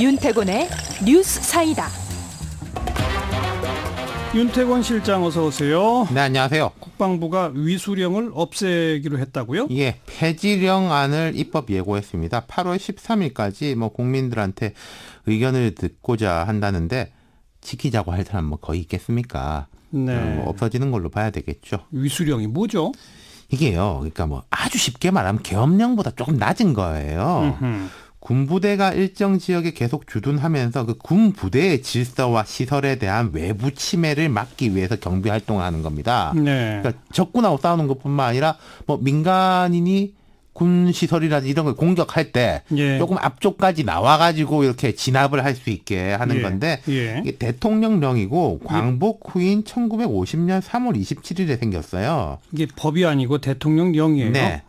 윤태곤의 뉴스사이다. 윤태곤 실장 어서 오세요. 네, 안녕하세요. 국방부가 위수령을 없애기로 했다고요? 예, 폐지령안을 입법 예고했습니다. 8월 13일까지 국민들한테 의견을 듣고자 한다는데 지키자고 할 사람 거의 있겠습니까? 네. 없어지는 걸로 봐야 되겠죠. 위수령이 뭐죠? 이게요, 그러니까 아주 쉽게 말하면 계엄령보다 조금 낮은 거예요. 군부대가 일정 지역에 계속 주둔하면서 그 군부대의 질서와 시설에 대한 외부 침해를 막기 위해서 경비 활동을 하는 겁니다. 네. 그러니까 적군하고 싸우는 것뿐만 아니라 민간인이 군 시설이라든지 이런 걸 공격할 때 예. 조금 앞쪽까지 나와가지고 이렇게 진압을 할 수 있게 하는 건데 이게 대통령령이고 광복 후인 1950년 3월 27일에 생겼어요. 이게 법이 아니고 대통령령이에요? 네.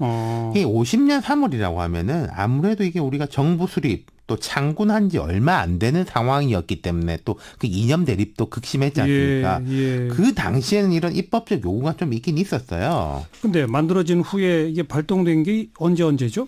이게 50년 3월이라고 하면은 아무래도 이게 우리가 정부 수립 또 창군한 지 얼마 안 되는 상황이었기 때문에 또 그 이념 대립도 극심했지 않습니까? 예. 그 당시에는 이런 입법적 요구가 좀 있긴 있었어요. 근데 만들어진 후에 이게 발동된 게 언제죠?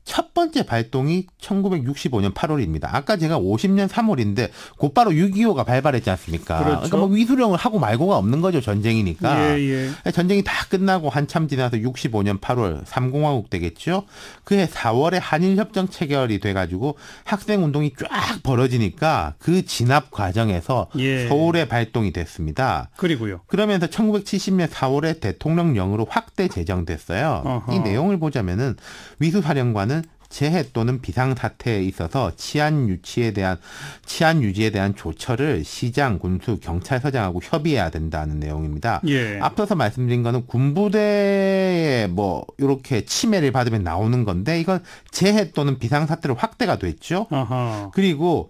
첫 번째 발동이 1965년 8월입니다. 아까 제가 50년 3월인데 곧바로 6.25가 발발했지 않습니까? 그렇죠. 그러니까 위수령을 하고 말고가 없는 거죠. 전쟁이니까. 예. 전쟁이 다 끝나고 한참 지나서 65년 8월 3공화국 되겠죠. 그해 4월에 한일협정 체결이 돼가지고 학생운동이 쫙 벌어지니까 그 진압 과정에서 서울에 발동이 됐습니다. 그리고요. 그러면서 1970년 4월에 대통령령으로 확대 제정됐어요. 어허. 이 내용을 보자면은 위수사령관은 재해 또는 비상사태에 있어서 치안 유지에 대한 조처를 시장, 군수, 경찰서장하고 협의해야 된다는 내용입니다. 예. 앞서서 말씀드린 거는 군부대에 이렇게 침해를 받으면 나오는 건데 이건 재해 또는 비상사태로 확대가 됐죠. 아하. 그리고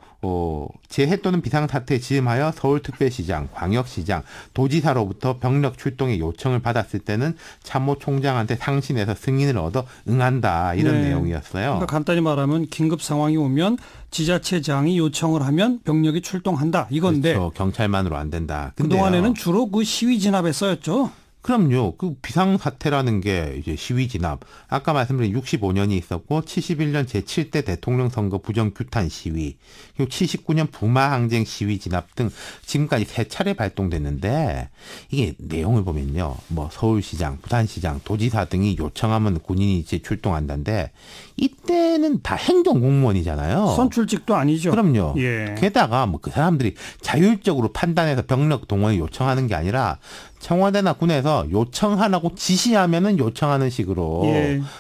재해 또는 비상사태에 즈음하여 서울특별시장, 광역시장, 도지사로부터 병력 출동의 요청을 받았을 때는 참모총장한테 상신해서 승인을 얻어 응한다 이런 내용이었어요. 그러니까 간단히 말하면 긴급 상황이 오면 지자체장이 요청을 하면 병력이 출동한다 이건데. 그렇죠. 경찰만으로 안 된다. 그동안에는 주로 그 시위 진압에 쓰였죠. 그럼요. 그 비상사태라는 게 이제 시위 진압. 아까 말씀드린 65년이 있었고 71년 제7대 대통령 선거 부정 규탄 시위, 그리고 79년 부마 항쟁 시위 진압 등 지금까지 3차례 발동됐는데 이게 내용을 보면요. 서울시장, 부산시장, 도지사 등이 요청하면 군인이 이제 출동한다는데 이때는 다 행정공무원이잖아요. 선출직도 아니죠. 그럼요. 예. 게다가 그 사람들이 자율적으로 판단해서 병력 동원을 요청하는 게 아니라 청와대나 군에서 요청하라고 지시하면은 요청하는 식으로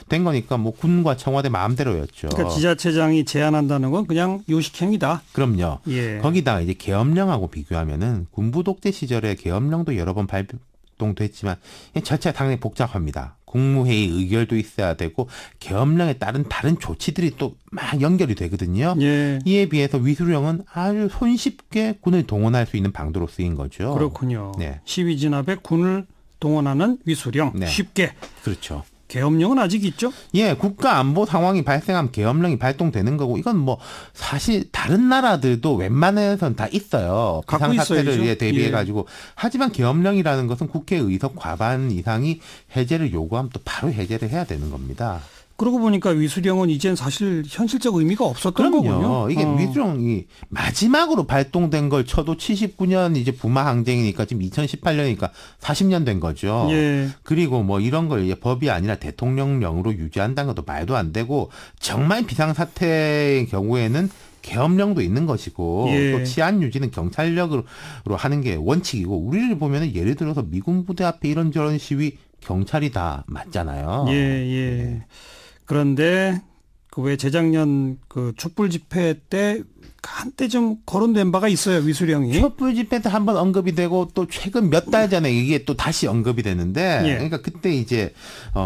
된 거니까 군과 청와대 마음대로였죠. 그러니까 지자체장이 제안한다는 건 그냥 요식행위다. 그럼요. 예. 거기다가 이제 계엄령하고 비교하면은 군부 독재 시절에 계엄령도 여러 번 발동됐지만 절차가 상당히 복잡합니다. 국무회의 의결도 있어야 되고 계엄령에 따른 다른 조치들이 또 막 연결이 되거든요. 예. 이에 비해서 위수령은 아주 손쉽게 군을 동원할 수 있는 방도로 쓰인 거죠. 그렇군요. 네. 시위 진압에 군을 동원하는 위수령 쉽게. 그렇죠. 계엄령은 아직 있죠? 예, 국가 안보 상황이 발생하면 계엄령이 발동되는 거고 이건 사실 다른 나라들도 웬만해서는 다 있어요. 비상사태를 대비해 가지고. 하지만 계엄령이라는 것은 국회 의석 과반 이상이 해제를 요구하면 또 바로 해제를 해야 되는 겁니다. 그러고 보니까 위수령은 이젠 사실 현실적 의미가 없었던 거군요. 이게 위수령이 마지막으로 발동된 걸 쳐도 79년 이제 부마 항쟁이니까 지금 2018년이니까 40년 된 거죠. 예. 그리고 이런 걸 법이 아니라 대통령령으로 유지한다는 것도 말도 안 되고 정말 비상사태의 경우에는 계엄령도 있는 것이고 또 치안 유지는 경찰력으로 하는 게 원칙이고 우리를 보면 예를 들어서 미군 부대 앞에 이런저런 시위 경찰이 다 맞잖아요. 예. 그런데 왜 재작년 그 촛불 집회 때 한때 좀 거론된 바가 있어요, 위수령이. 촛불 집회 때 한번 언급이 되고 또 최근 몇 달 전에 이게 또 다시 언급이 되는데 그러니까 그때 이제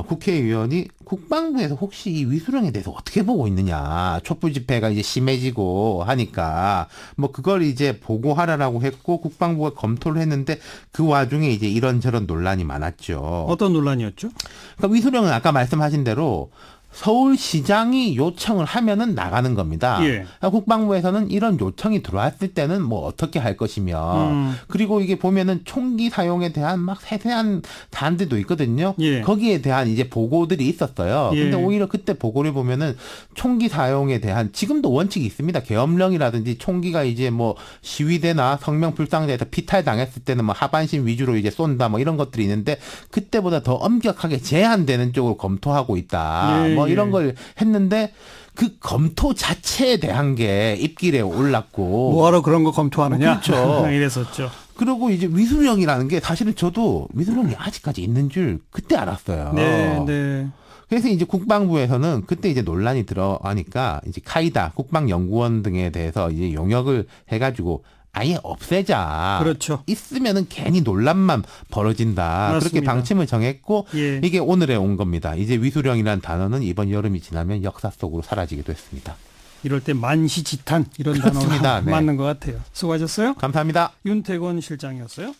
국회의원이 국방부에서 혹시 이 위수령에 대해서 어떻게 보고 있느냐. 촛불 집회가 이제 심해지고 하니까 그걸 이제 보고하라라고 했고 국방부가 검토를 했는데 그 와중에 이제 이런저런 논란이 많았죠. 어떤 논란이었죠? 그러니까 위수령은 아까 말씀하신 대로 서울시장이 요청을 하면은 나가는 겁니다. 예. 국방부에서는 이런 요청이 들어왔을 때는 뭐 어떻게 할 것이며 그리고 이게 보면은 총기 사용에 대한 막 세세한 사안들도 있거든요. 예. 거기에 대한 이제 보고들이 있었어요. 예. 근데 오히려 그때 보고를 보면은 총기 사용에 대한 지금도 원칙이 있습니다. 계엄령이라든지 총기가 이제 뭐 시위대나 성명불상자에서 피탈당했을 때는 뭐 하반신 위주로 이제 쏜다 뭐 이런 것들이 있는데 그때보다 더 엄격하게 제한되는 쪽으로 검토하고 있다. 예. 뭐 이런 걸 했는데 그 검토 자체에 대한 게 입길에 올랐고 뭐하러 그런 거 검토하느냐? 그렇죠. 이랬었죠. 그리고 이제 위술령이라는 게 사실은 저도 위술령이 아직까지 있는 줄 그때 알았어요. 네, 네. 그래서 이제 국방부에서는 그때 이제 논란이 들어가니까 이제 카이다 국방연구원 등에 대해서 이제 용역을 해가지고 아예 없애자. 그렇죠. 있으면은 괜히 논란만 벌어진다. 맞습니다. 그렇게 방침을 정했고 예. 이게 오늘에 온 겁니다. 이제 위수령이라는 단어는 이번 여름이 지나면 역사 속으로 사라지기도 했습니다. 이럴 때 만시지탄 이런 그렇습니다. 단어가 네. 맞는 것 같아요. 수고하셨어요. 감사합니다. 윤태권 실장이었어요.